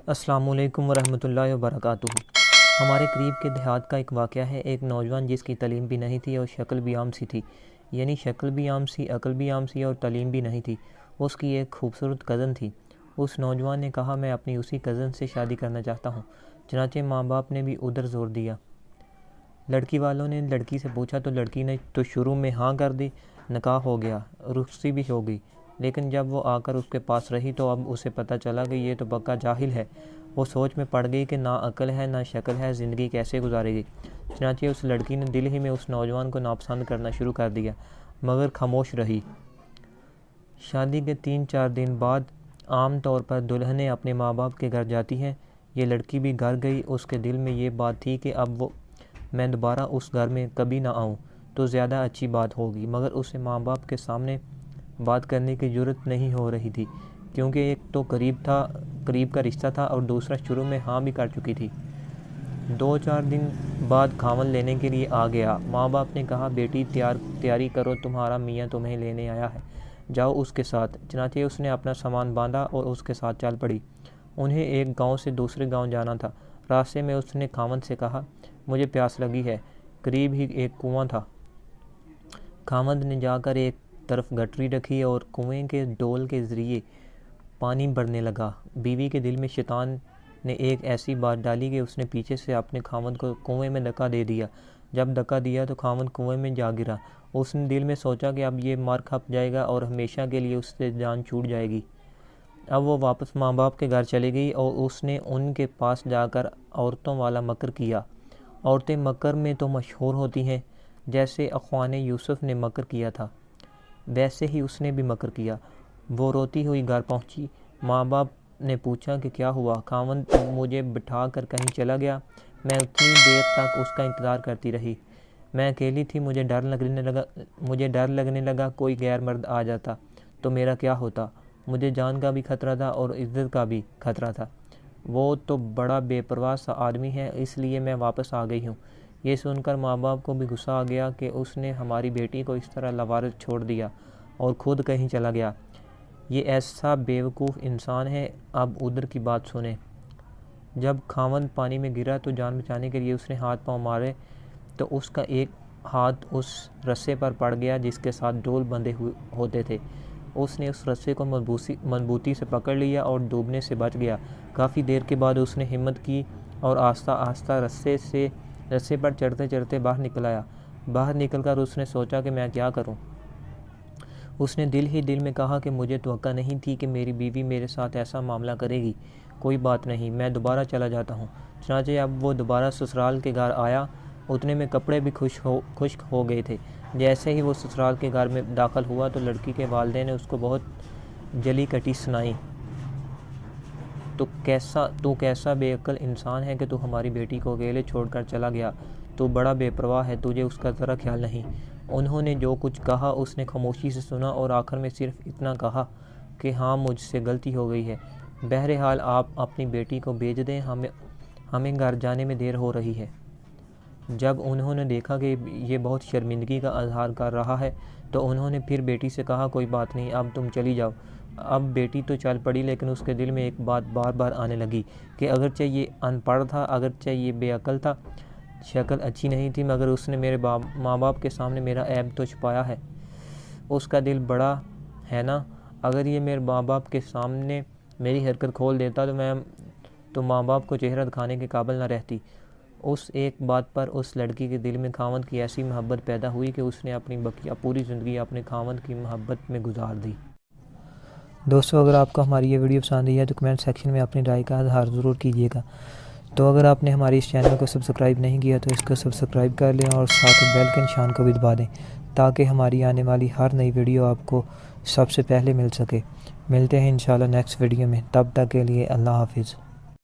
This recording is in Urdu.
السلام علیکم ورحمۃ اللہ وبرکاتہ۔ ہمارے قریب کے دیہات کا ایک واقعہ ہے۔ ایک نوجوان جس کی تعلیم بھی نہیں تھی اور شکل بھی عام سی تھی، یعنی شکل بھی عام سی، عقل بھی عام سی اور تعلیم بھی نہیں تھی۔ اس کی ایک خوبصورت کزن تھی۔ اس نوجوان نے کہا میں اپنی اسی کزن سے شادی کرنا چاہتا ہوں۔ چنانچہ ماں باپ نے بھی ادھر زور دیا۔ لڑکی والوں نے لڑکی سے پوچھا تو لڑکی نے تو شروع میں ہاں کر دی۔ نکاح ہو گیا، رخصتی بھی ہو گئی، لیکن جب وہ آ کر اس کے پاس رہی تو اب اسے پتہ چلا کہ یہ تو پکا جاہل ہے۔ وہ سوچ میں پڑ گئی کہ نہ عقل ہے نہ شکل ہے، زندگی کیسے گزارے گی۔ چنانچہ اس لڑکی نے دل ہی میں اس نوجوان کو ناپسند کرنا شروع کر دیا، مگر خاموش رہی۔ شادی کے 3-4 دن بعد عام طور پر دلہنیں اپنے ماں باپ کے گھر جاتی ہیں۔ یہ لڑکی بھی گھر گئی۔ اس کے دل میں یہ بات تھی کہ اب میں دوبارہ اس گھر میں کبھی نہ آؤں تو زیادہ اچھی بات ہوگی، مگر اسے ماں باپ کے سامنے بات کرنے کی جرأت نہیں ہو رہی تھی، کیونکہ ایک تو قریب کا رشتہ تھا اور دوسرا شروع میں ہاں بھی کر چکی تھی۔ 2-4 دن بعد خاوند لینے کے لیے آ گیا۔ ماں باپ نے کہا بیٹی تیاری کرو، تمہارا میاں تمہیں لینے آیا ہے، جاؤ اس کے ساتھ۔ چنانچہ اس نے اپنا سامان باندھا اور اس کے ساتھ چل پڑی۔ انہیں ایک گاؤں سے دوسرے گاؤں جانا تھا۔ راستے میں اس نے خاوند سے کہا مجھے پیاس لگی ہے۔ قریب ہی ایک کنواں تھا۔ خاوند نے جا کر ایک طرف گٹری رکھی اور کنویں کے ڈول کے ذریعے پانی بھرنے لگا۔ بیوی کے دل میں شیطان نے ایک ایسی بات ڈالی کہ اس نے پیچھے سے اپنے خاوند کو کنویں میں دھکا دے دیا۔ جب دھکا دیا تو خاوند کنویں میں جا گرا۔ اس نے دل میں سوچا کہ اب یہ مر کھپ جائے گا اور ہمیشہ کے لیے اس سے جان چھوٹ جائے گی۔ اب وہ واپس ماں باپ کے گھر چلی گئی اور اس نے ان کے پاس جا کر عورتوں والا مکر کیا۔ عورتیں مکر میں تو مشہور ہوتی ہیں، جیسے اخوان یوسف نے مکر کیا تھا ویسے ہی اس نے بھی مکر کیا۔ وہ روتی ہوئی گھر پہنچی۔ ماں باپ نے پوچھا کہ کیا ہوا؟ خاوند مجھے بٹھا کر کہیں چلا گیا۔ میں اتنی دیر تک اس کا انتظار کرتی رہی۔ میں اکیلی تھی، مجھے ڈر لگنے لگا کوئی غیر مرد آ جاتا تو میرا کیا ہوتا۔ مجھے جان کا بھی خطرہ تھا اور عزت کا بھی خطرہ تھا۔ وہ تو بڑا بے پرواہ سا آدمی ہے، اس لیے میں واپس آ گئی ہوں۔ یہ سن کر ماں باپ کو بھی غصہ آ گیا کہ اس نے ہماری بیٹی کو اس طرح لاوارث چھوڑ دیا اور خود کہیں چلا گیا۔ یہ ایسا بیوقوف انسان ہے۔ اب ادھر کی بات سنیں۔ جب خاوند پانی میں گرا تو جان بچانے کے لیے اس نے ہاتھ پاؤں مارے تو اس کا ایک ہاتھ اس رسے پر پڑ گیا جس کے ساتھ ڈول بندھے ہوتے تھے۔ اس نے اس رسے کو مضبوطی سے پکڑ لیا اور ڈوبنے سے بچ گیا۔ کافی دیر کے بعد اس نے ہمت کی اور آہستہ آہستہ رسے پر چڑھتے چڑھتے باہر نکل آیا۔ باہر نکل کر اس نے سوچا کہ میں کیا کروں۔ اس نے دل ہی دل میں کہا کہ مجھے توقع نہیں تھی کہ میری بیوی میرے ساتھ ایسا معاملہ کرے گی۔ کوئی بات نہیں، میں دوبارہ چلا جاتا ہوں۔ چنانچہ اب وہ دوبارہ سسرال کے گھر آیا۔ اتنے میں کپڑے بھی خشک ہو گئے تھے۔ جیسے ہی وہ سسرال کے گھر میں داخل ہوا تو لڑکی کے والدین نے اس کو بہت جلی کٹی سنائی۔ تو کیسا بے عقل انسان ہے کہ تو ہماری بیٹی کو اکیلے چھوڑ کر چلا گیا۔ تو بڑا بے پرواہ ہے، تجھے اس کا ذرا خیال نہیں۔ انہوں نے جو کچھ کہا اس نے خاموشی سے سنا اور آخر میں صرف اتنا کہا کہ ہاں مجھ سے غلطی ہو گئی ہے، بہرحال آپ اپنی بیٹی کو بھیج دیں، ہمیں گھر جانے میں دیر ہو رہی ہے۔ جب انہوں نے دیکھا کہ یہ بہت شرمندگی کا اظہار کر رہا ہے تو انہوں نے پھر بیٹی سے کہا کوئی بات نہیں، اب تم چلی جاؤ۔ اب بیٹی تو چل پڑی، لیکن اس کے دل میں ایک بات بار بار آنے لگی کہ اگرچہ یہ ان پڑھ تھا، اگرچہ یہ بے عقل تھا، شکل اچھی نہیں تھی، مگر اس نے میرے ماں باپ کے سامنے میرا عیب تو چھپایا ہے۔ اس کا دل بڑا ہے نا، اگر یہ میرے ماں باپ کے سامنے میری حرکت کھول دیتا تو ماں باپ کو چہرہ دکھانے کے قابل نہ رہتی۔ اس ایک بات پر اس لڑکی کے دل میں خاوند کی ایسی محبت پیدا ہوئی کہ اس نے اپنی بقیہ پوری زندگی اپنے خاوند کی محبت میں گزار دی۔ دوستو، اگر آپ کو ہماری یہ ویڈیو پسند آئی ہے تو کمنٹ سیکشن میں اپنی رائے کا اظہار ضرور کیجیے گا۔ تو اگر آپ نے ہماری اس چینل کو سبسکرائب نہیں کیا تو اس کو سبسکرائب کر لیں اور ساتھ بیل کے نشان کو بھی دبا دیں تاکہ ہماری آنے والی ہر نئی ویڈیو آپ کو سب سے پہلے مل سکے۔ ملتے ہیں انشاءاللہ نیکسٹ ویڈیو میں، تب تک کے لیے اللہ حافظ۔